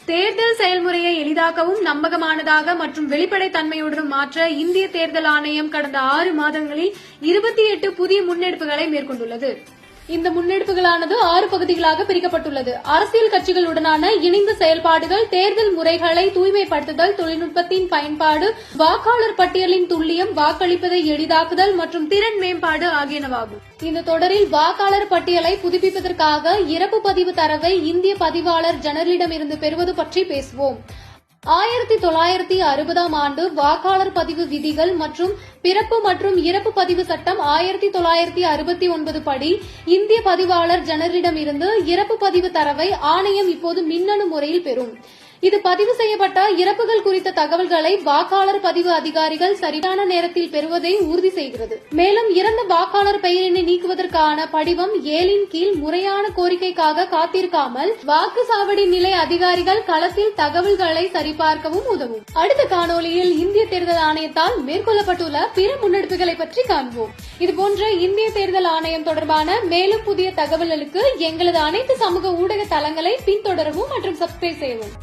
தேர்தல் செயல்முறையை எளிதாக்கவும் நம்பகமானதாக மற்றும் வெளிப்படைத்தன்மையுடன் மாற்ற இந்திய தேர்தல் ஆணையம் கடந்த 6 மாதங்களில் 28 புதிய முன்னெடுப்புகளை மேற்கொண்டுள்ளது. இந்த முன்னெடுப்புகளானது 6 பகுதிகளாக பிரிக்கப்பட்டுள்ளது. அரசியல் கட்சிகளுடனான இணைந்த செயல்பாடுகள், தேர்தல் முறைகளை தூய்மைப்படுத்துதல், தொழில்நுட்பத்தின் பயன்பாடு, வாக்காளர் பட்டியலின் துல்லியம், வாக்களிப்பதை எளிதாக்குதல் மற்றும் திறன் மேம்பாடு ஆகியனவாகும். இந்த தொடரில் வாக்காளர் பட்டியலை புதுப்பிப்பதற்காக இறப்பு பதிவு தரவை இந்திய பதிவாளர் ஜெனரலிடமிருந்து பெறுவது பற்றி பேசுவோம். 1960ஆம் ஆண்டு வாக்காளர் பதிவு விதிகள் மற்றும் பிறப்பு மற்றும் இறப்பு பதிவு சட்டம் 1969 படி இந்திய பதிவாளர் ஜெனரலிடமிருந்து இறப்பு பதிவு தரவை ஆணையம் இப்போது மின்னணு முறையில் பெறும். இது பதிவு செய்யப்பட்ட இறப்புகள் குறித்த தகவல்களை வாக்காளர் பதிவு அதிகாரிகள் சரியான நேரத்தில் பெறுவதை உறுதி செய்கிறது. மேலும் இறந்த வாக்காளர் பெயரினை நீக்குவதற்கான படிவம் 7 கீழ் முறையான கோரிக்கைக்காக காத்திருக்காமல் வாக்குச்சாவடி நிலை அதிகாரிகள் களத்தில் தகவல்களை சரிபார்க்கவும் உதவும். அடுத்த காணொலியில் இந்திய தேர்தல் ஆணையத்தால் மேற்கொள்ளப்பட்டுள்ள பிற முன்னெடுப்புகளை பற்றி காண்போம். இதுபோன்ற இந்திய தேர்தல் ஆணையம் தொடர்பான மேலும் புதிய தகவல்களுக்கு எங்களது அனைத்து சமூக ஊடக தளங்களை பின்தொடரவும் மற்றும் சப்ஸ்கிரைப் செய்யவும்.